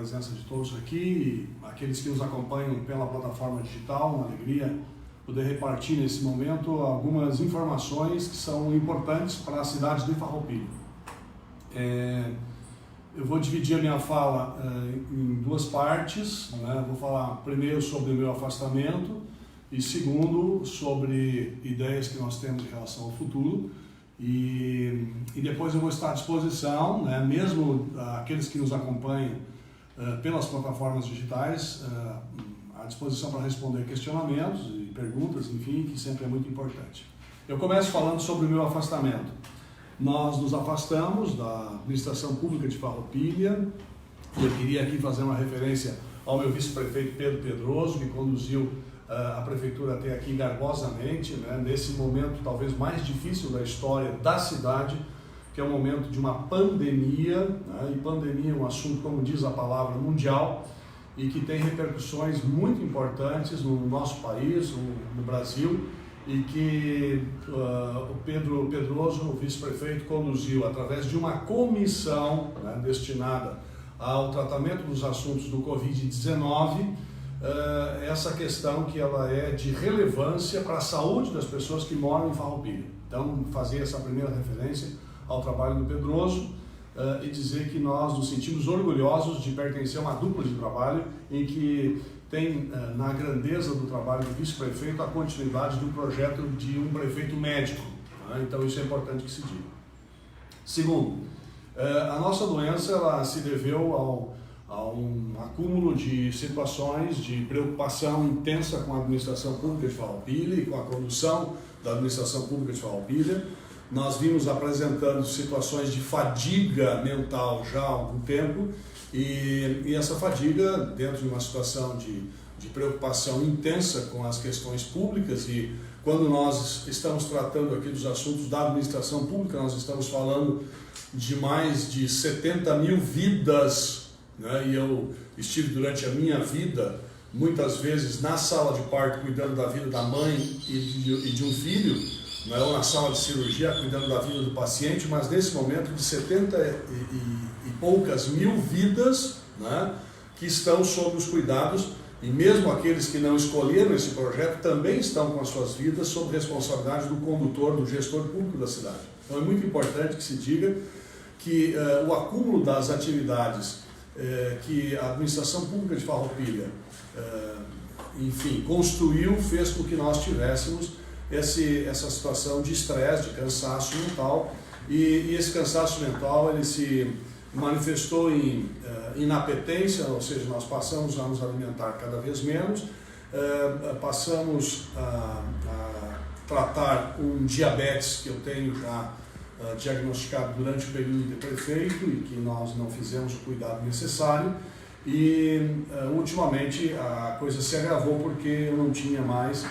presença de todos aqui, aqueles que nos acompanham pela plataforma digital. Uma alegria poder repartir nesse momento algumas informações que são importantes para a cidade de Farroupilha. Eu vou dividir a minha fala em duas partes, né? Vou falar primeiro sobre o meu afastamento e segundo sobre ideias que nós temos em relação ao futuro. E depois eu vou estar à disposição, né, mesmo aqueles que nos acompanham pelas plataformas digitais, à disposição para responder questionamentos e perguntas, enfim, que sempre é muito importante. Eu começo falando sobre o meu afastamento. Nós nos afastamos da administração pública de Farroupilha. Eu queria aqui fazer uma referência ao meu vice-prefeito Pedro Pedroso, que conduziu a prefeitura até aqui garbosamente, né, nesse momento talvez mais difícil da história da cidade, que é o momento de uma pandemia, né, e pandemia é um assunto, como diz a palavra, mundial, e que tem repercussões muito importantes no nosso país, no Brasil, e que o Pedro Pedroso, o vice-prefeito, conduziu através de uma comissão, né, destinada ao tratamento dos assuntos do Covid-19, essa questão que ela é de relevância para a saúde das pessoas que moram em Farroupilha. Então, fazer essa primeira referência ao trabalho do Pedroso e dizer que nós nos sentimos orgulhosos de pertencer a uma dupla de trabalho em que tem na grandeza do trabalho do vice-prefeito a continuidade do projeto de um prefeito médico. Então, isso é importante que se diga. Segundo, a nossa doença ela se deveu a um acúmulo de situações de preocupação intensa com a administração pública de Farroupilha e com a condução da administração pública de Farroupilha. Nós vimos apresentando situações de fadiga mental já há algum tempo e essa fadiga, dentro de uma situação de preocupação intensa com as questões públicas, e quando nós estamos tratando aqui dos assuntos da administração pública, nós estamos falando de mais de 70 mil vidas, né? E eu estive durante a minha vida muitas vezes na sala de parto cuidando da vida da mãe e de um filho, né? Ou na sala de cirurgia cuidando da vida do paciente, mas nesse momento de 70 e poucas mil vidas, né, que estão sob os cuidados, e mesmo aqueles que não escolheram esse projeto também estão com as suas vidas sob responsabilidade do condutor, do gestor público da cidade. Então é muito importante que se diga que o acúmulo das atividades que a administração pública de Farroupilha, enfim, construiu, fez com que nós tivéssemos essa situação de estresse, de cansaço mental, e esse cansaço mental ele se manifestou em inapetência, ou seja, nós passamos a nos alimentar cada vez menos, passamos a tratar um diabetes que eu tenho já diagnosticado durante o período de prefeito e que nós não fizemos o cuidado necessário, e ultimamente a coisa se agravou porque eu não tinha mais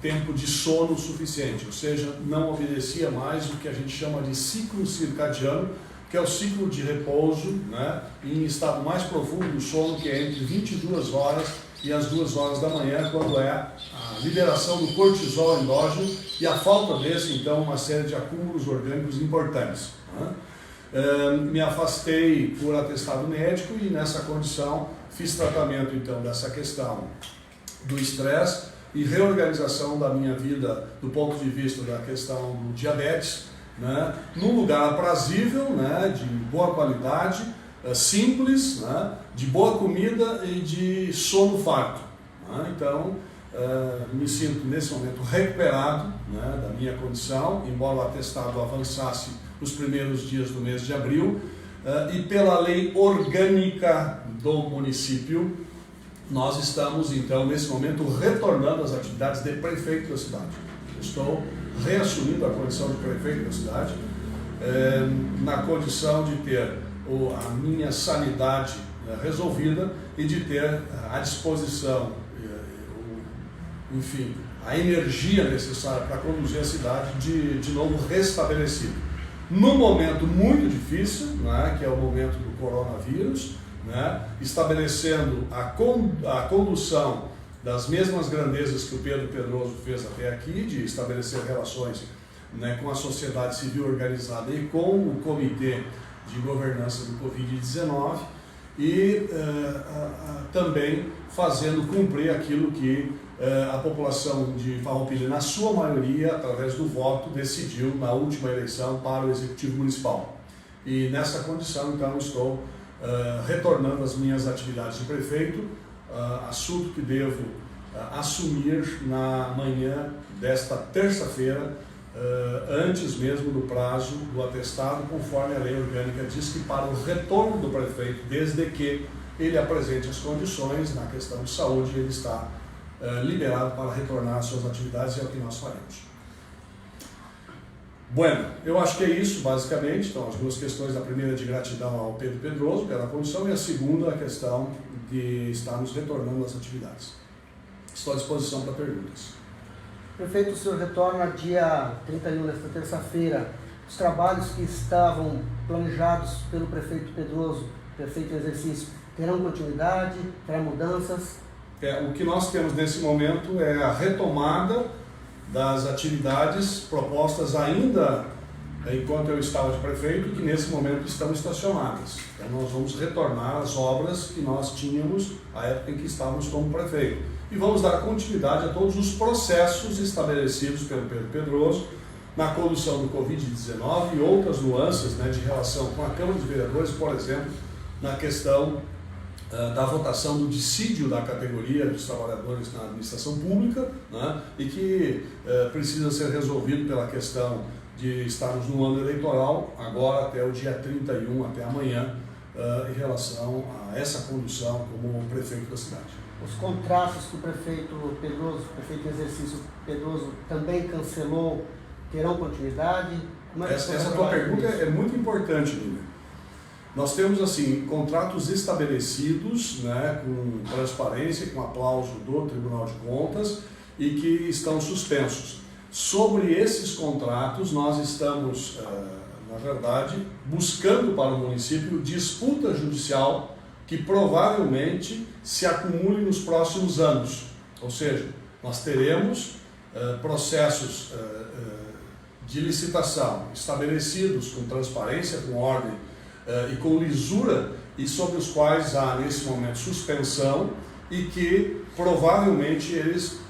tempo de sono suficiente, ou seja, não obedecia mais o que a gente chama de ciclo circadiano, que é o ciclo de repouso, né, em estado mais profundo do sono, que é entre 22 horas e as 2 horas da manhã, quando é a liberação do cortisol endógeno, e a falta desse, então, uma série de acúmulos orgânicos importantes, né? Me afastei por atestado médico e nessa condição fiz tratamento, então, dessa questão do estresse e reorganização da minha vida do ponto de vista da questão do diabetes, né, num lugar aprazível, né, de boa qualidade, simples, né, de boa comida e de sono farto, né? Então, me sinto nesse momento recuperado, né, da minha condição, embora o atestado avançasse nos primeiros dias do mês de abril, e pela lei orgânica do município, nós estamos então nesse momento retornando às atividades de prefeito da cidade. Estou reassumindo a condição de prefeito da cidade, na condição de ter a minha sanidade resolvida e de ter à disposição, enfim, a energia necessária para conduzir a cidade de novo restabelecida. Num momento muito difícil, né, que é o momento do coronavírus, né, estabelecendo a condução das mesmas grandezas que o Pedro Pedroso fez até aqui, de estabelecer relações, né, com a sociedade civil organizada e com o Comitê de Governança do Covid-19, e também fazendo cumprir aquilo que a população de Farroupilha, na sua maioria, através do voto, decidiu na última eleição para o Executivo Municipal. E nessa condição, então, estou retornando às minhas atividades de prefeito, assunto que devo assumir na manhã desta terça-feira, antes mesmo do prazo do atestado, conforme a lei orgânica diz que para o retorno do prefeito, desde que ele apresente as condições na questão de saúde, ele está liberado para retornar às suas atividades, e é o que nós faremos. Bueno, eu acho que é isso, basicamente. Então, as duas questões, a primeira de gratidão ao Pedro Pedroso pela condução, e a segunda a questão de estarmos retornando às atividades. Estou à disposição para perguntas. Prefeito, o senhor retorna dia 31, nesta terça-feira. Os trabalhos que estavam planejados pelo prefeito Pedroso, prefeito em exercício, terão continuidade, terão mudanças? O que nós temos nesse momento é a retomada das atividades propostas ainda enquanto eu estava de prefeito, que nesse momento estão estacionadas. Então nós vamos retornar às obras que nós tínhamos à época em que estávamos como prefeito. E vamos dar continuidade a todos os processos estabelecidos pelo Pedro Pedroso na condução do Covid-19 e outras nuances, né, de relação com a Câmara de Vereadores, por exemplo, na questão da votação do dissídio da categoria dos trabalhadores na administração pública, né, e que precisa ser resolvido pela questão de estarmos no ano eleitoral, agora até o dia 31, até amanhã, em relação a essa condução como prefeito da cidade. Os contratos que o prefeito Pedroso, prefeito em exercício Pedroso, também cancelou, terão continuidade? Essa tua pergunta é muito importante, Lívia. Nós temos, assim, contratos estabelecidos, né, com transparência, com aplauso do Tribunal de Contas, e que estão suspensos. Sobre esses contratos, nós estamos, na verdade, buscando para o município disputa judicial que provavelmente se acumule nos próximos anos. Ou seja, nós teremos processos de licitação estabelecidos com transparência, com ordem e com lisura, e sobre os quais há nesse momento suspensão, e que provavelmente eles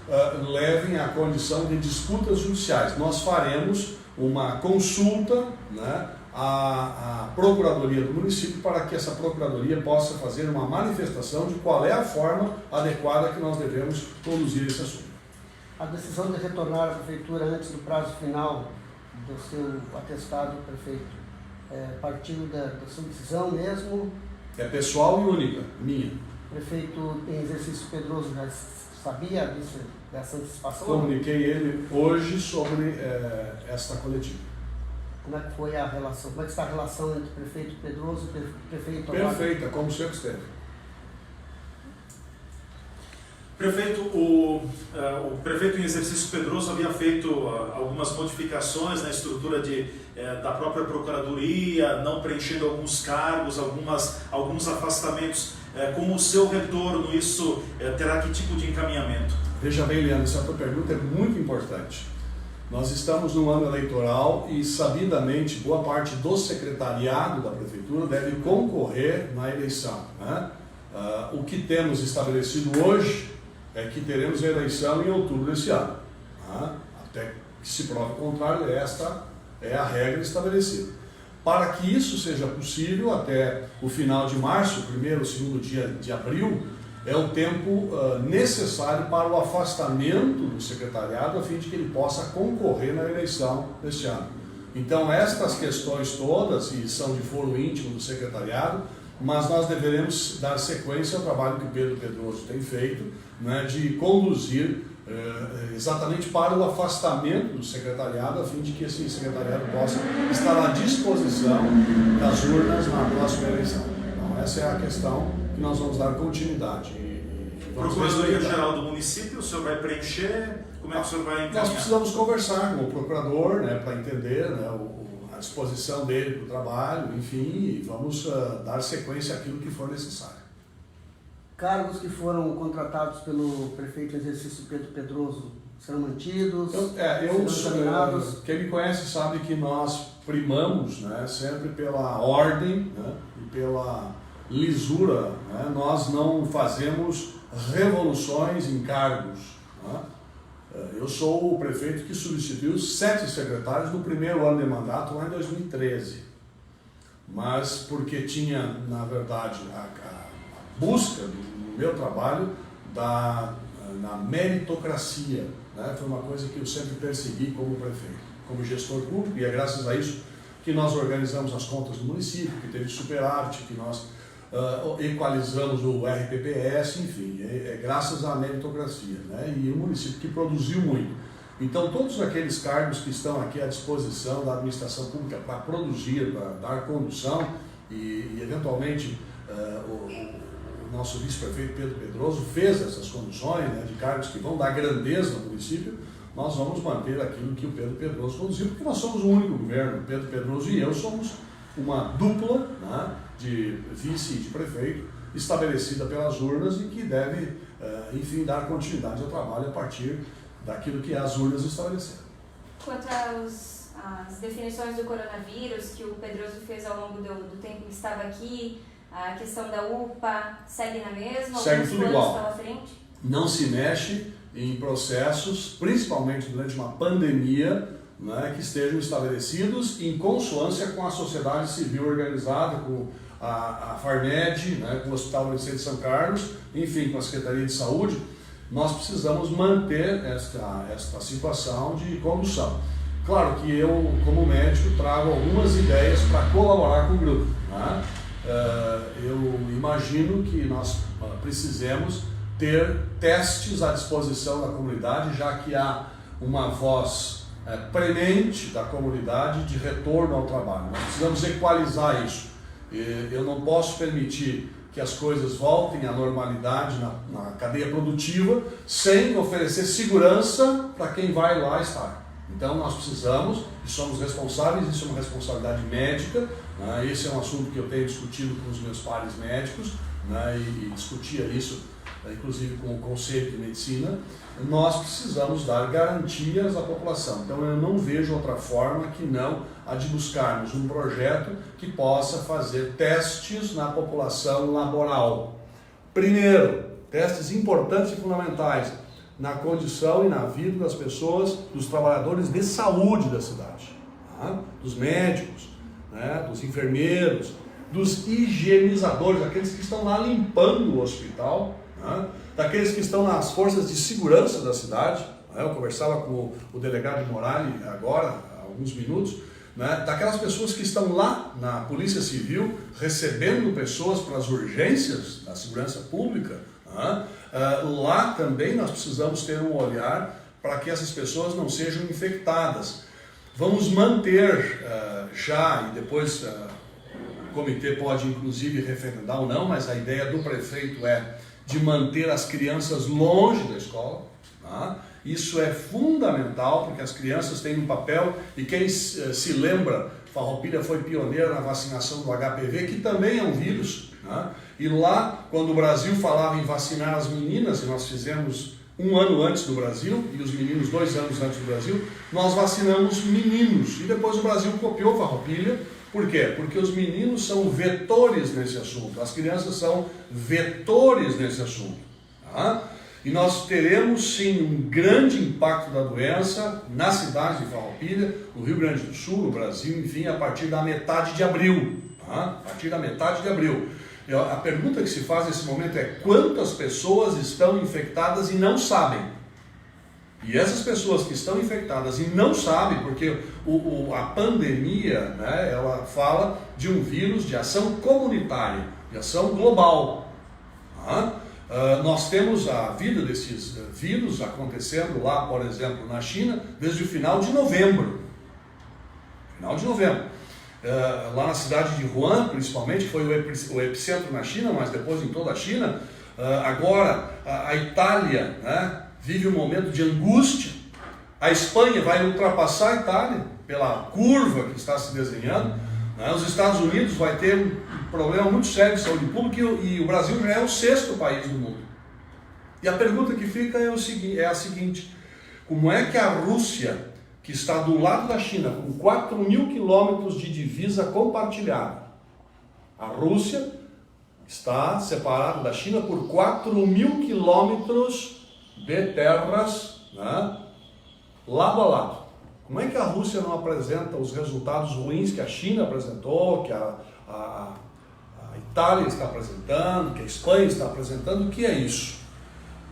levem à condição de disputas judiciais. Nós faremos uma consulta, né, à Procuradoria do município, para que essa Procuradoria possa fazer uma manifestação de qual é a forma adequada que nós devemos conduzir esse assunto. A decisão de retornar à prefeitura antes do prazo final do seu atestado, prefeito, partiu da sua decisão mesmo? É pessoal e única, minha. O prefeito em exercício Pedroso já sabia dessa antecipação? Comuniquei ele hoje sobre esta coletiva. Como é que foi a relação? Como é que está a relação entre o prefeito Pedroso e o prefeito Amado? Perfeita, como sempre esteve. Prefeito, o prefeito em exercício Pedroso havia feito algumas modificações na estrutura da própria Procuradoria, não preenchendo alguns cargos, alguns afastamentos. Com o seu retorno, isso terá que tipo de encaminhamento? Veja bem, Leandro, essa tua pergunta é muito importante. Nós estamos no ano eleitoral e, sabidamente, boa parte do secretariado da Prefeitura deve concorrer na eleição, né? O que temos estabelecido hoje é que teremos a eleição em outubro desse ano, né? Até que se prove o contrário, esta é a regra estabelecida. Para que isso seja possível, até o final de março, primeiro ou segundo dia de abril, é o tempo necessário para o afastamento do secretariado, a fim de que ele possa concorrer na eleição deste ano. Então, estas questões todas, e são de foro íntimo do secretariado, mas nós deveremos dar sequência ao trabalho que o Pedro Pedroso tem feito, né, de conduzir exatamente para o afastamento do secretariado, a fim de que esse secretariado possa estar à disposição das urnas na próxima eleição. Então, essa é a questão que nós vamos dar continuidade. Procuradoria-Geral do município, o senhor vai preencher? Como é que o senhor vai encaminhar? Nós precisamos conversar com o procurador, né, para entender, né, a disposição dele para o trabalho, enfim, e vamos dar sequência àquilo que for necessário. Cargos que foram contratados pelo prefeito em exercício Pedro Pedroso serão mantidos? Serão examinados? Quem me conhece sabe que nós primamos, né, sempre pela ordem, né, e pela lisura, né? Nós não fazemos revoluções em cargos, né? Eu sou o prefeito que substituiu 7 secretários no primeiro ano de mandato, lá em 2013. Mas porque tinha, na verdade, a busca do meu trabalho na meritocracia, né? Foi uma coisa que eu sempre persegui como prefeito, como gestor público, e é graças a isso que nós organizamos as contas do município, que teve superávit, que nós equalizamos o RPPS, enfim, é graças à meritocracia, né? E o município que produziu muito. Então, todos aqueles cargos que estão aqui à disposição da administração pública para produzir, para dar condução, e eventualmente o nosso vice-prefeito Pedro Pedroso fez essas conduções, né, de cargos que vão dar grandeza ao município, nós vamos manter aquilo que o Pedro Pedroso conduziu, porque nós somos o único governo, o Pedro Pedroso e eu somos uma dupla, né, de vice e de prefeito, estabelecida pelas urnas e que deve, enfim, dar continuidade ao trabalho a partir daquilo que as urnas estabeleceram. Quanto às definições do coronavírus que o Pedroso fez ao longo do tempo que estava aqui, a questão da UPA segue na mesma? Segue tudo igual. Pela frente? Não se mexe em processos, principalmente durante uma pandemia, né, que estejam estabelecidos em consonância com a sociedade civil organizada, com a Farmed, né, com o Hospital Universitário de São Carlos, enfim, com a Secretaria de Saúde. Nós precisamos manter esta situação de condução. Claro que eu, como médico, trago algumas ideias para colaborar com o grupo, né? Eu imagino que nós precisemos ter testes à disposição da comunidade, já que há uma voz premente da comunidade de retorno ao trabalho. Nós precisamos equalizar isso. Eu não posso permitir que as coisas voltem à normalidade na cadeia produtiva sem oferecer segurança para quem vai lá estar. Então nós precisamos e somos responsáveis, isso é uma responsabilidade médica, né? Esse é um assunto que eu tenho discutido com os meus pares médicos, né? E discutia isso inclusive com o Conselho de Medicina. Nós precisamos dar garantias à população. Então eu não vejo outra forma que não a de buscarmos um projeto que possa fazer testes na população laboral. Primeiro, testes importantes e fundamentais na condição e na vida das pessoas, dos trabalhadores de saúde da cidade, tá? Dos médicos, né? Dos enfermeiros, dos higienizadores, aqueles que estão lá limpando o hospital, né? Daqueles que estão nas forças de segurança da cidade, né? Eu conversava com o delegado Morali agora, há alguns minutos, né? Daquelas pessoas que estão lá na Polícia Civil recebendo pessoas para as urgências da segurança pública, né? Lá também nós precisamos ter um olhar para que essas pessoas não sejam infectadas. Vamos manter já, e depois o comitê pode inclusive referendar ou não, mas a ideia do prefeito é de manter as crianças longe da escola, tá? Isso é fundamental, porque as crianças têm um papel, e quem se lembra, Farroupilha foi pioneira na vacinação do HPV, que também é um vírus, né? E lá, quando o Brasil falava em vacinar as meninas, e nós fizemos 1 ano antes do Brasil, e os meninos 2 anos antes do Brasil, nós vacinamos meninos, e depois o Brasil copiou Farroupilha. Por quê? Porque os meninos são vetores nesse assunto, as crianças são vetores nesse assunto, tá? E nós teremos sim um grande impacto da doença na cidade de Farroupilha, no Rio Grande do Sul, no Brasil, enfim, a partir da metade de abril, tá? A partir da metade de abril. A pergunta que se faz nesse momento é: quantas pessoas estão infectadas e não sabem? E essas pessoas que estão infectadas e não sabem, porque a pandemia, né, ela fala de um vírus de ação comunitária, de ação global. Tá? Nós temos a vida desses vírus acontecendo lá, por exemplo, na China, desde o final de novembro. Lá na cidade de Wuhan, principalmente, foi o epicentro na China, mas depois em toda a China. Agora, a Itália, né, vive um momento de angústia. A Espanha vai ultrapassar a Itália pela curva que está se desenhando, né? Os Estados Unidos vai ter um problema muito sério de saúde pública e o Brasil já é o 6º país do mundo. E a pergunta que fica é a seguinte: como é que a Rússia, que está do lado da China, com 4.000 quilômetros de divisa compartilhada, a Rússia está separado da China por 4.000 quilômetros de terras, né, lado a lado. Como é que a Rússia não apresenta os resultados ruins que a China apresentou, que a Itália está apresentando, que a Espanha está apresentando? O que é isso?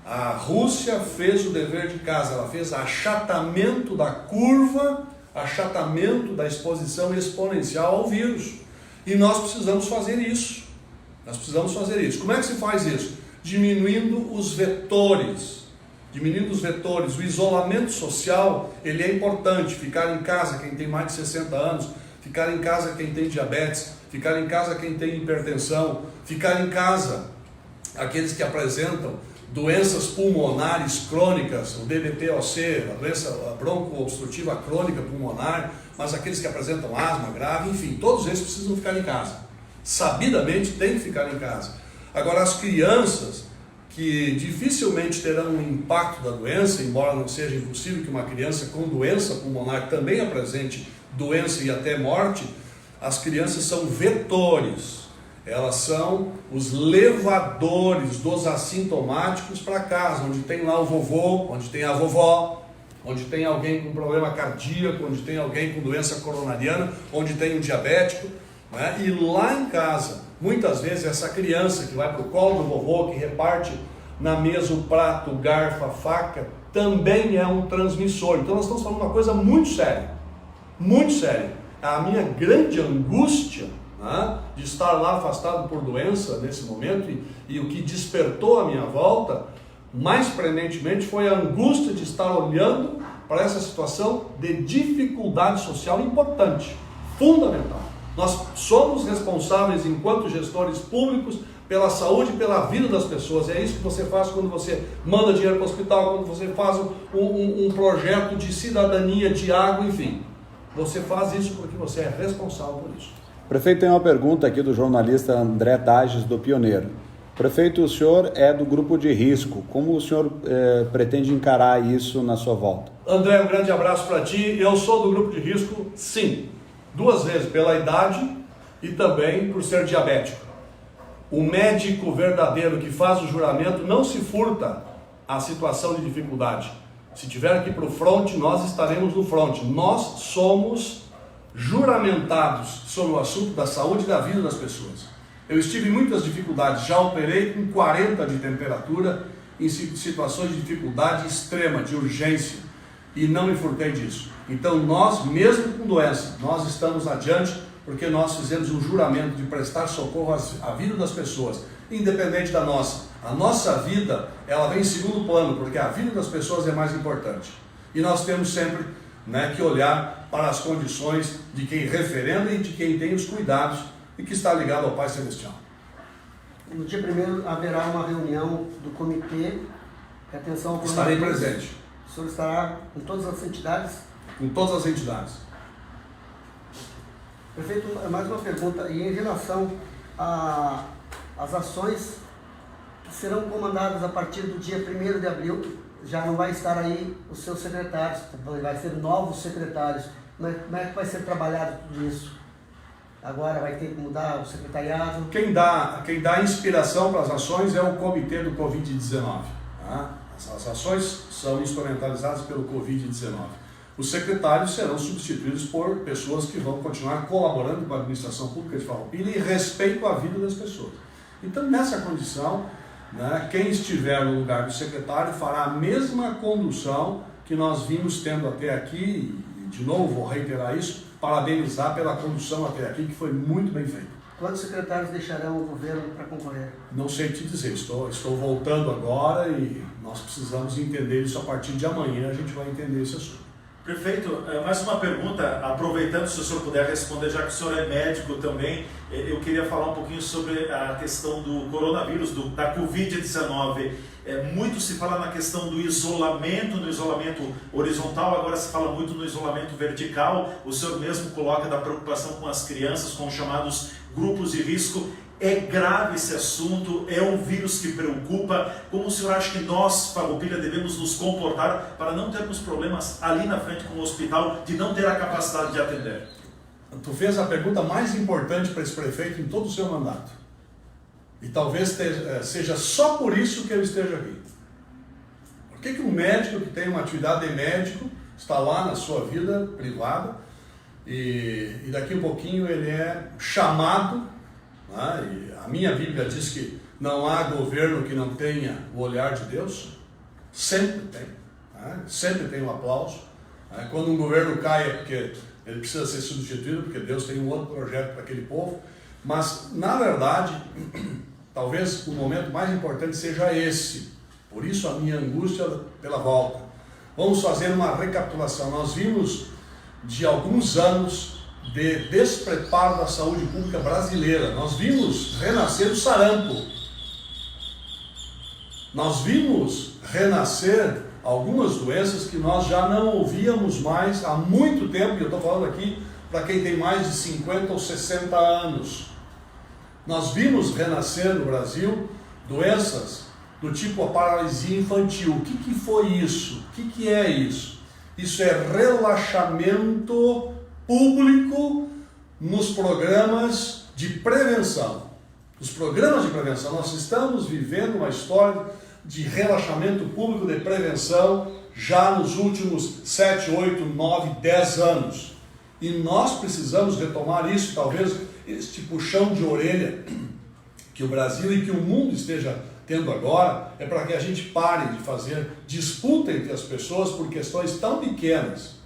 A Rússia fez o dever de casa, ela fez achatamento da curva, achatamento da exposição exponencial ao vírus. E nós precisamos fazer isso. Nós precisamos fazer isso. Como é que se faz isso? Diminuindo os vetores. Diminuindo os vetores. O isolamento social, ele é importante. Ficar em casa quem tem mais de 60 anos, ficar em casa quem tem diabetes, ficar em casa quem tem hipertensão, ficar em casa aqueles que apresentam doenças pulmonares crônicas, o DBPOC, a doença bronco-obstrutiva crônica pulmonar, mas aqueles que apresentam asma grave, enfim, todos esses precisam ficar em casa. Sabidamente tem que ficar em casa. Agora, as crianças que dificilmente terão um impacto da doença, embora não seja impossível que uma criança com doença pulmonar também apresente doença e até morte, as crianças são vetores. Elas são os levadores dos assintomáticos para casa, onde tem lá o vovô, onde tem a vovó, onde tem alguém com problema cardíaco, onde tem alguém com doença coronariana, onde tem um diabético, né? E lá em casa, muitas vezes essa criança que vai para o colo do vovô, que reparte na mesa o prato, o garfo, a faca, também é um transmissor. Então nós estamos falando uma coisa muito séria, muito séria. A minha grande angústia, né, de estar lá afastado por doença nesse momento, e o que despertou a minha volta, mais premente foi a angústia de estar olhando para essa situação de dificuldade social importante, fundamental. Nós somos responsáveis, enquanto gestores públicos, pela saúde e pela vida das pessoas. É isso que você faz quando você manda dinheiro para o hospital, quando você faz um projeto de cidadania, de água, enfim. Você faz isso porque você é responsável por isso. Prefeito, tem uma pergunta aqui do jornalista André Tages, do Pioneiro. Prefeito, o senhor é do grupo de risco. Como o senhor pretende encarar isso na sua volta? André, um grande abraço para ti. Eu sou do grupo de risco, sim. 2 vezes, pela idade e também por ser diabético. O médico verdadeiro que faz o juramento não se furta à situação de dificuldade. Se tiver que ir para o fronte, nós estaremos no fronte. Nós somos juramentados sobre o assunto da saúde e da vida das pessoas. Eu estive em muitas dificuldades, já operei com 40 de temperatura em situações de dificuldade extrema, de urgência, e não me furtei disso. Então nós, mesmo com doença, nós estamos adiante porque nós fizemos um juramento de prestar socorro à vida das pessoas, independente da nossa. A nossa vida, ela vem em segundo plano, porque a vida das pessoas é mais importante. E nós temos sempre, né, que olhar para as condições de quem referenda e de quem tem os cuidados e que está ligado ao Pai Celestial. No dia 1º haverá uma reunião do comitê de atenção ao Estarei coronavírus. presente. O senhor estará com todas as entidades? Com todas as entidades. Prefeito, mais uma pergunta. E em relação às ações que serão comandadas a partir do dia 1º de abril, já não vai estar aí os seus secretários, vai ser novos secretários. Como é que vai ser trabalhado tudo isso? Agora vai ter que mudar o secretariado? Quem dá inspiração para as ações é o comitê do Covid-19. Tá? As ações são instrumentalizadas pelo Covid-19. Os secretários serão substituídos por pessoas que vão continuar colaborando com a administração pública de Farroupilha e respeito à vida das pessoas. Então, nessa condição, né, quem estiver no lugar do secretário fará a mesma condução que nós vimos tendo até aqui, e de novo vou reiterar isso, parabenizar pela condução até aqui, que foi muito bem feita. Quantos secretários deixarão o governo para concorrer? Não sei te dizer, estou voltando agora e nós precisamos entender isso a partir de amanhã, a gente vai entender esse assunto. Prefeito, mais uma pergunta, aproveitando se o senhor puder responder, já que o senhor é médico também, eu queria falar um pouquinho sobre a questão do coronavírus, da Covid-19. Muito se fala na questão do isolamento, no isolamento horizontal, agora se fala muito no isolamento vertical. O senhor mesmo coloca da preocupação com as crianças, com os chamados grupos de risco. É grave esse assunto, é um vírus que preocupa. Como o senhor acha que nós, Farroupilha, devemos nos comportar para não termos problemas ali na frente com o hospital, de não ter a capacidade de atender? Tu fez a pergunta mais importante para esse prefeito em todo o seu mandato. E talvez seja só por isso que eu esteja aqui. Por que um médico que tem uma atividade de médico está lá na sua vida privada e daqui um pouquinho ele é chamado, né? E a minha Bíblia diz que não há governo que não tenha o olhar de Deus, sempre tem, né? Sempre tem um aplauso, né? Quando um governo cai é porque ele precisa ser substituído, porque Deus tem um outro projeto para aquele povo, mas na verdade, talvez o momento mais importante seja esse, por isso a minha angústia pela volta. Vamos fazer uma recapitulação. Nós vimos de alguns anos de despreparo da saúde pública brasileira. Nós vimos renascer o sarampo. Nós vimos renascer algumas doenças que nós já não ouvíamos mais há muito tempo, e eu estou falando aqui para quem tem mais de 50 ou 60 anos. Nós vimos renascer no Brasil doenças do tipo a paralisia infantil. O que foi isso? O que é isso? Isso é relaxamento público nos programas de prevenção. Os programas de prevenção, nós estamos vivendo uma história de relaxamento público de prevenção já nos últimos 7, 8, 9, 10 anos. E nós precisamos retomar isso, talvez este puxão de orelha que o Brasil e que o mundo esteja tendo agora, é para que a gente pare de fazer disputa entre as pessoas por questões tão pequenas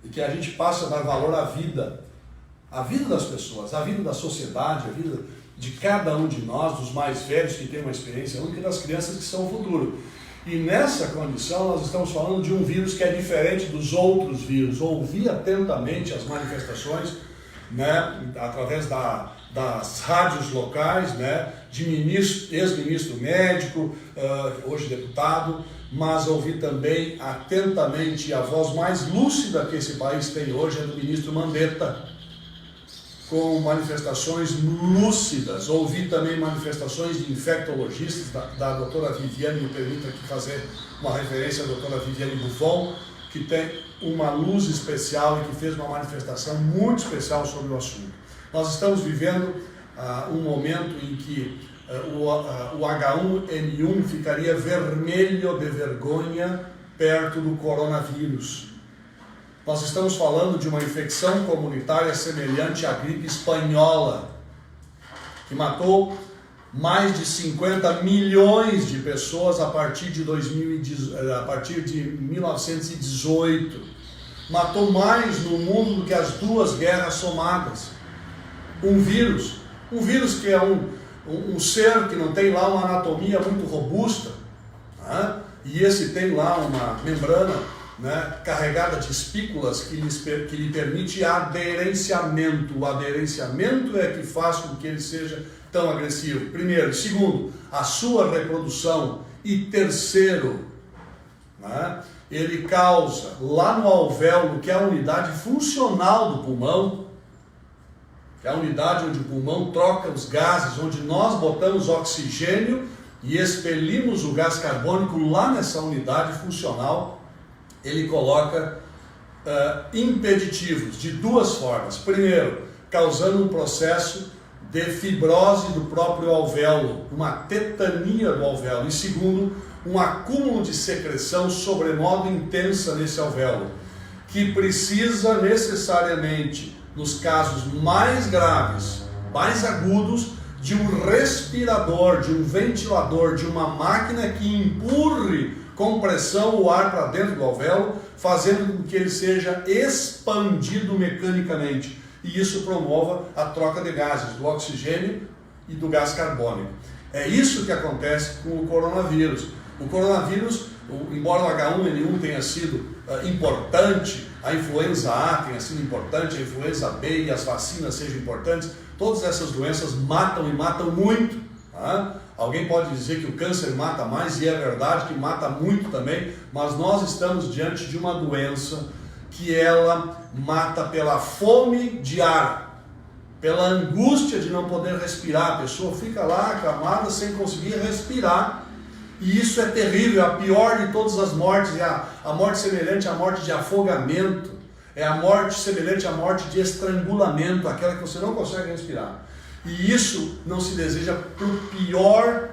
e que a gente passe a dar valor à vida das pessoas, à vida da sociedade, à vida de cada um de nós, dos mais velhos que têm uma experiência única e das crianças que são o futuro. E nessa condição nós estamos falando de um vírus que é diferente dos outros vírus. Ouvi atentamente as manifestações, né, através das rádios locais, né, de ex-ministro médico, hoje deputado, mas ouvi também atentamente a voz mais lúcida que esse país tem hoje é do ministro Mandetta, com manifestações lúcidas. Ouvi também manifestações de infectologistas, da doutora Viviane, me permita aqui fazer uma referência à doutora Viviane Buffon, que tem uma luz especial e que fez uma manifestação muito especial sobre o assunto. Nós estamos vivendo um momento em que o H1N1 ficaria vermelho de vergonha perto do coronavírus. Nós estamos falando de uma infecção comunitária semelhante à gripe espanhola, que matou mais de 50 milhões de pessoas a partir de 1918. Matou mais no mundo do que as duas guerras somadas. Um vírus que é um ser que não tem lá uma anatomia muito robusta, né? E esse tem lá uma membrana, né, carregada de espículas que lhe permite aderenciamento. O aderenciamento é que faz com que ele seja tão agressivo. Primeiro. Segundo, a sua reprodução. E terceiro, né, ele causa lá no alvéolo, que é a unidade funcional do pulmão, que é a unidade onde o pulmão troca os gases, onde nós botamos oxigênio e expelimos o gás carbônico lá nessa unidade funcional. Ele coloca impeditivos de duas formas. Primeiro, causando um processo de fibrose do próprio alvéolo, uma tetania do alvéolo. E segundo, um acúmulo de secreção sobremodo intensa nesse alvéolo, que precisa necessariamente, nos casos mais graves, mais agudos, de um respirador, de um ventilador, de uma máquina que empurre com pressão o ar para dentro do alvéolo, fazendo com que ele seja expandido mecanicamente. E isso promova a troca de gases, do oxigênio e do gás carbônico. É isso que acontece com o coronavírus. O coronavírus, embora o H1N1 tenha sido importante, a influenza A tenha sido importante, a influenza B e as vacinas sejam importantes, todas essas doenças matam e matam muito. Tá? Alguém pode dizer que o câncer mata mais, e é verdade que mata muito também, mas nós estamos diante de uma doença que ela mata pela fome de ar, pela angústia de não poder respirar. A pessoa fica lá acamada sem conseguir respirar, e isso é terrível, é a pior de todas as mortes, é a morte semelhante à morte de afogamento, é a morte semelhante à morte de estrangulamento, aquela que você não consegue respirar. E isso não se deseja para o pior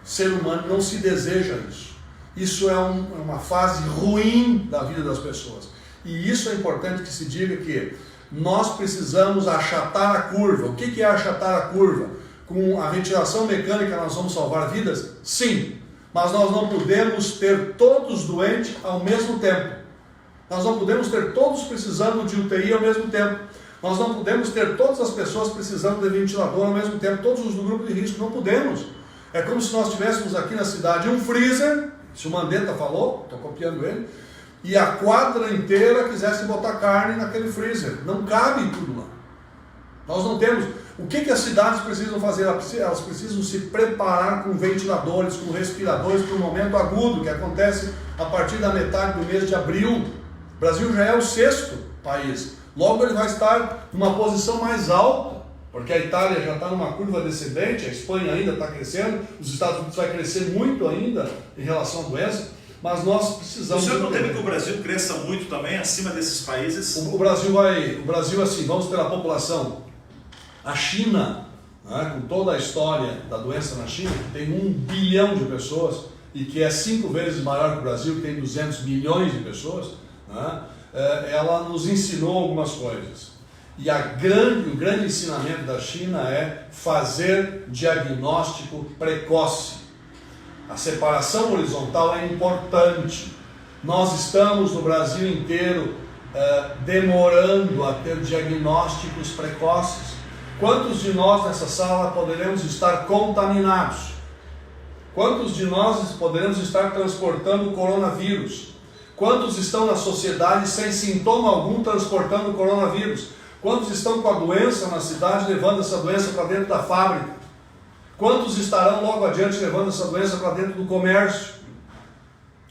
ser humano, não se deseja isso. Isso é uma fase ruim da vida das pessoas. E isso é importante que se diga que nós precisamos achatar a curva. O que é achatar a curva? Com a ventilação mecânica nós vamos salvar vidas? Sim, mas nós não podemos ter todos doentes ao mesmo tempo. Nós não podemos ter todos precisando de UTI ao mesmo tempo. Nós não podemos ter todas as pessoas precisando de ventilador ao mesmo tempo, todos os do grupo de risco, não podemos. É como se nós tivéssemos aqui na cidade um freezer, se o Mandetta falou, estou copiando ele, e a quadra inteira quisesse botar carne naquele freezer. Não cabe tudo lá. Nós não temos... O que as cidades precisam fazer? Elas precisam se preparar com ventiladores, com respiradores para o momento agudo, que acontece a partir da metade do mês de abril. O Brasil já é o 6º país. Logo ele vai estar numa posição mais alta, porque a Itália já está numa curva descendente, a Espanha ainda está crescendo, os Estados Unidos vai crescer muito ainda em relação à doença, mas nós precisamos... O senhor não teme que o Brasil cresça muito também, acima desses países? O Brasil assim, vamos pela população. A China, né, com toda a história da doença na China, que tem 1 bilhão de pessoas, e que é 5 vezes maior que o Brasil, que tem 200 milhões de pessoas, né, ela nos ensinou algumas coisas. E o grande ensinamento da China é fazer diagnóstico precoce. A separação horizontal é importante. Nós estamos no Brasil inteiro demorando a ter diagnósticos precoces. Quantos de nós nessa sala poderemos estar contaminados? Quantos de nós poderemos estar transportando o coronavírus? Quantos estão na sociedade sem sintoma algum transportando o coronavírus? Quantos estão com a doença na cidade levando essa doença para dentro da fábrica? Quantos estarão logo adiante levando essa doença para dentro do comércio?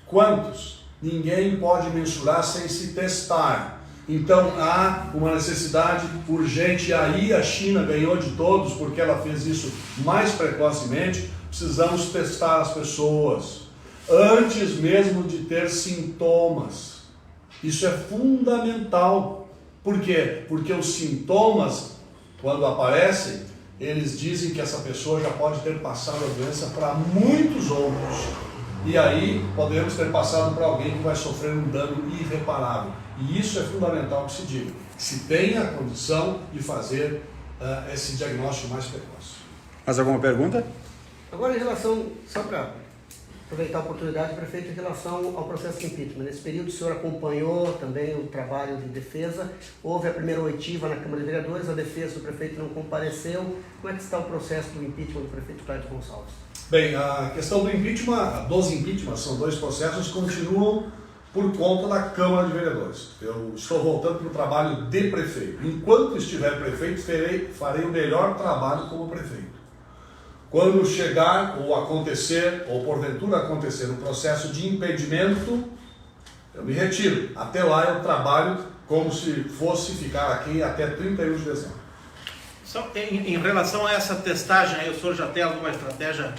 Quantos? Ninguém pode mensurar sem se testar. Então há uma necessidade urgente, e aí a China ganhou de todos porque ela fez isso mais precocemente. Precisamos testar as pessoas antes mesmo de ter sintomas. Isso é fundamental. Por quê? Porque os sintomas, quando aparecem, eles dizem que essa pessoa já pode ter passado a doença para muitos outros. E aí podemos ter passado para alguém que vai sofrer um dano irreparável. E isso é fundamental que se diga. Se tem a condição de fazer esse diagnóstico mais precoce. Mais alguma pergunta? Agora, em relação, só para aproveitar a oportunidade, prefeito, em relação ao processo de impeachment. Nesse período o senhor acompanhou também o trabalho de defesa, houve a primeira oitiva na Câmara de Vereadores, a defesa do prefeito não compareceu. Como é que está o processo do impeachment do prefeito Cláudio Gonçalves? Bem, a questão do impeachment, dos impeachments, são 2 processos, continuam por conta da Câmara de Vereadores. Eu estou voltando para o trabalho de prefeito. Enquanto estiver prefeito, farei o melhor trabalho como prefeito. Quando chegar ou acontecer, ou porventura acontecer um processo de impedimento, eu me retiro. Até lá eu trabalho como se fosse ficar aqui até 31 de dezembro. Só em relação a essa testagem, aí o senhor já tem alguma estratégia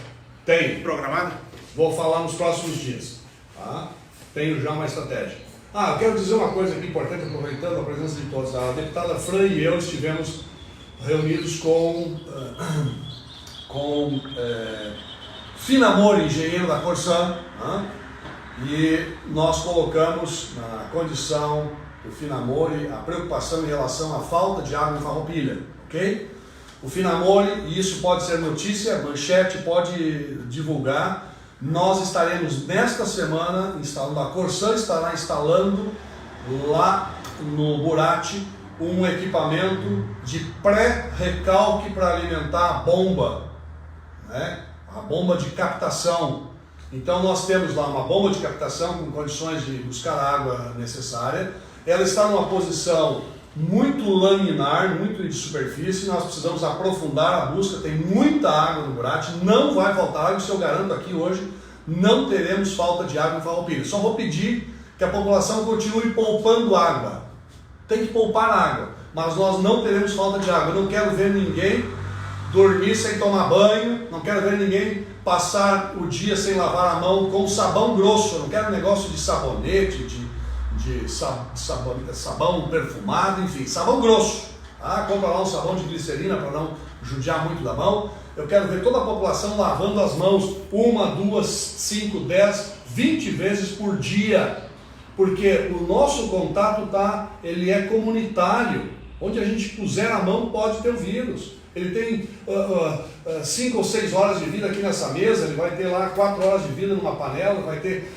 programada? Vou falar nos próximos dias. Tá? Tenho já uma estratégia. Eu quero dizer uma coisa aqui importante, aproveitando a presença de todos. A deputada Fran e eu estivemos reunidos com Finamor, engenheiro da Corsã, e nós colocamos na condição do Finamor a preocupação em relação à falta de água em Farroupilha, ok? O Finamor, e isso pode ser notícia, manchete pode divulgar, nós estaremos nesta semana instalando, a Corsã estará instalando lá no Burati um equipamento de pré-recalque para alimentar a bomba, né? A bomba de captação. Então nós temos lá uma bomba de captação com condições de buscar a água necessária. Ela está numa posição muito laminar, muito de superfície. Nós precisamos aprofundar a busca. Tem muita água no Burati, não vai faltar água. Isso eu garanto aqui hoje, não teremos falta de água em Farroupilha. Só vou pedir que a população continue poupando água. Tem que poupar água, mas nós não teremos falta de água. Eu não quero ver ninguém dormir sem tomar banho, não quero ver ninguém passar o dia sem lavar a mão com sabão grosso. Eu não quero negócio de sabonete, de sabão perfumado, enfim, sabão grosso. Compra lá um sabão de glicerina para não judiar muito da mão. Eu quero ver toda a população lavando as mãos 1, 2, 5, 10, 20 vezes por dia. Porque o nosso contato ele é comunitário. Onde a gente puser a mão pode ter o vírus. Ele tem 5 ou 6 horas de vida aqui nessa mesa, ele vai ter lá 4 horas de vida numa panela, vai ter,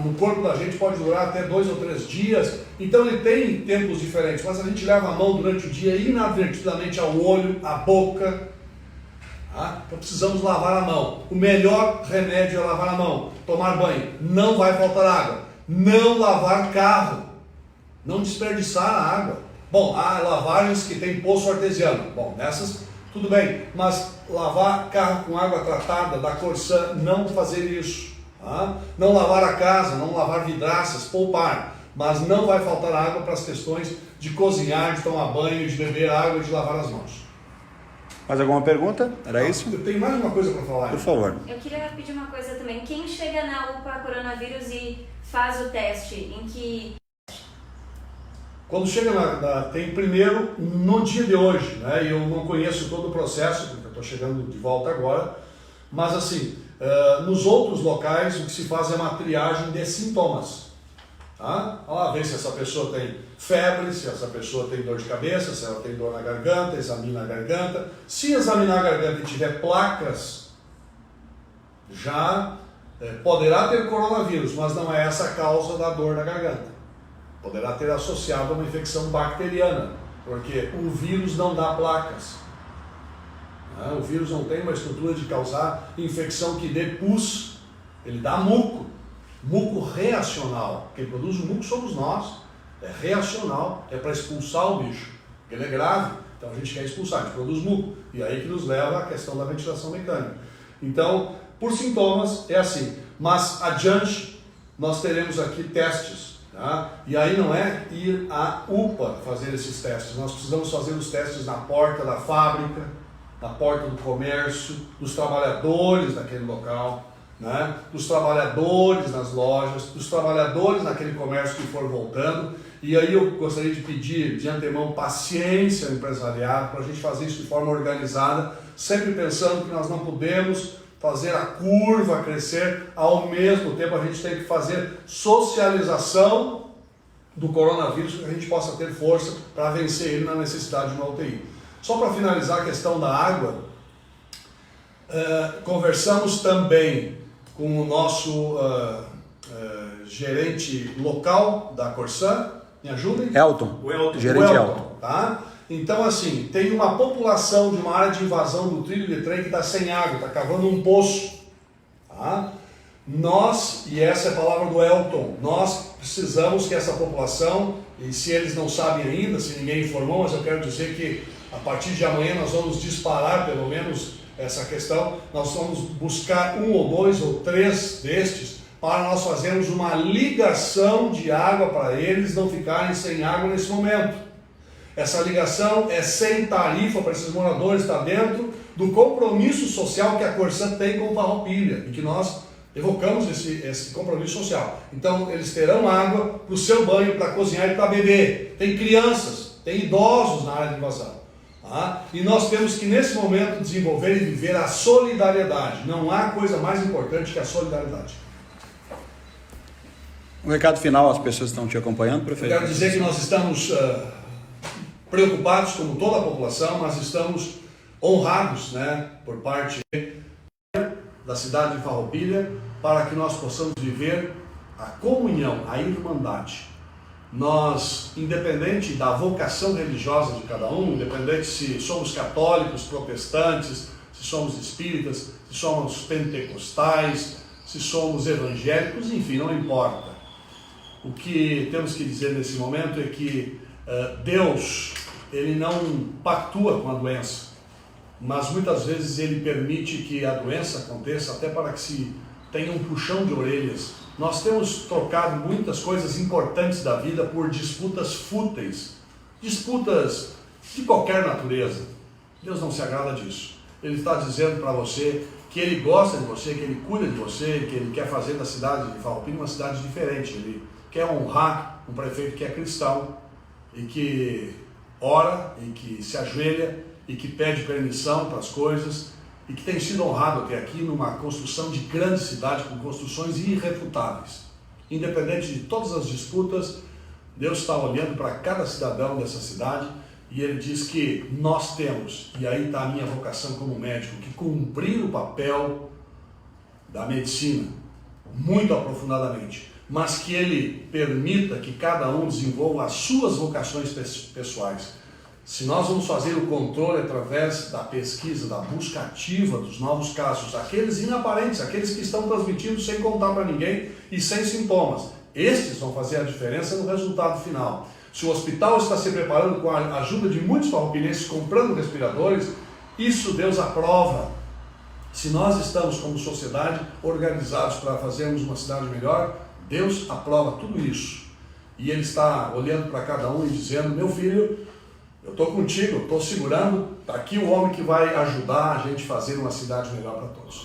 no corpo da gente pode durar até 2 ou 3 dias. Então ele tem tempos diferentes, mas a gente leva a mão durante o dia inadvertidamente ao olho, à boca. Então precisamos lavar a mão. O melhor remédio é lavar a mão, tomar banho, não vai faltar água, não lavar carro, não desperdiçar a água. Bom, há lavagens que tem poço artesiano. Bom, nessas tudo bem, mas lavar carro com água tratada da Corsã, não fazer isso. Não lavar a casa, não lavar vidraças, poupar. Mas não vai faltar água para as questões de cozinhar, de tomar banho, de beber água e de lavar as mãos. Mais alguma pergunta? Era isso? Eu tenho mais uma coisa para falar. Por favor. Eu queria pedir uma coisa também. Quem chega na UPA coronavírus e faz o teste, em que... Quando chega tem primeiro no dia de hoje, e eu não conheço todo o processo, porque eu estou chegando de volta agora, mas assim, nos outros locais o que se faz é uma triagem de sintomas. Ver se essa pessoa tem febre, se essa pessoa tem dor de cabeça, se ela tem dor na garganta, examina a garganta. Se examinar a garganta e tiver placas, já poderá ter coronavírus, mas não é essa a causa da dor na garganta. Poderá ter associado a uma infecção bacteriana, porque o vírus não dá placas. O vírus não tem uma estrutura de causar infecção que dê pus, ele dá muco. Muco reacional. Quem produz o muco somos nós. É reacional, é para expulsar o bicho. Ele é grave, então a gente quer expulsar, a gente produz muco. E aí que nos leva à questão da ventilação mecânica. Então, por sintomas, é assim. Mas adiante, nós teremos aqui testes. E aí não é ir à UPA fazer esses testes, nós precisamos fazer os testes na porta da fábrica, na porta do comércio, dos trabalhadores daquele local, dos trabalhadores nas lojas, dos trabalhadores naquele comércio que for voltando. E aí eu gostaria de pedir de antemão paciência ao empresariado para a gente fazer isso de forma organizada, sempre pensando que nós não podemos fazer a curva crescer, ao mesmo tempo a gente tem que fazer socialização do coronavírus para que a gente possa ter força para vencer ele na necessidade de uma UTI. Só para finalizar a questão da água, conversamos também com o nosso gerente local da Corsã, me ajudem? Elton, o Elton. Gerente Elton. Então assim, tem uma população de uma área de invasão do trilho de trem que está sem água, está cavando um poço. Nós, e essa é a palavra do Elton, nós precisamos que essa população, e se eles não sabem ainda, se ninguém informou, mas eu quero dizer que a partir de amanhã nós vamos disparar pelo menos essa questão, nós vamos buscar 1 ou 2 ou 3 destes para nós fazermos uma ligação de água para eles não ficarem sem água nesse momento. Essa ligação é sem tarifa para esses moradores, está dentro do compromisso social que a Corsã tem com Farroupilha e que nós evocamos esse compromisso social. Então eles terão água para o seu banho, para cozinhar e para beber. Tem crianças, tem idosos na área de invasão. E nós temos que nesse momento desenvolver e viver a solidariedade. Não há coisa mais importante que a solidariedade. Um recado final, as pessoas estão te acompanhando, prefeito? Eu quero dizer que nós estamos preocupados, como toda a população, mas estamos honrados, por parte da cidade de Farroupilha, para que nós possamos viver a comunhão, a irmandade. Nós, independente da vocação religiosa de cada um, independente se somos católicos, protestantes, se somos espíritas, se somos pentecostais, se somos evangélicos, enfim, não importa. O que temos que dizer nesse momento é que Deus, ele não pactua com a doença, mas muitas vezes ele permite que a doença aconteça até para que se tenha um puxão de orelhas. Nós temos trocado muitas coisas importantes da vida por disputas fúteis, disputas de qualquer natureza. Deus não se agrada disso. Ele está dizendo para você que ele gosta de você, que ele cuida de você, que ele quer fazer da cidade de Farroupilha uma cidade diferente. Ele quer honrar um prefeito que é cristão e que ora e que se ajoelha e que pede permissão para as coisas e que tem sido honrado até aqui numa construção de grande cidade com construções irrefutáveis. Independente de todas as disputas, Deus está olhando para cada cidadão dessa cidade e Ele diz que nós temos, e aí está a minha vocação como médico, que cumprir o papel da medicina muito aprofundadamente, mas que Ele permita que cada um desenvolva as suas vocações pessoais. Se nós vamos fazer o controle através da pesquisa, da busca ativa dos novos casos, aqueles inaparentes, aqueles que estão transmitindo sem contar para ninguém e sem sintomas, estes vão fazer a diferença no resultado final. Se o hospital está se preparando com a ajuda de muitos farroupilhenses comprando respiradores, isso Deus aprova. Se nós estamos como sociedade organizados para fazermos uma cidade melhor, Deus aprova tudo isso. E Ele está olhando para cada um e dizendo: meu filho, eu estou contigo, eu estou segurando, está aqui o homem que vai ajudar a gente a fazer uma cidade melhor para todos.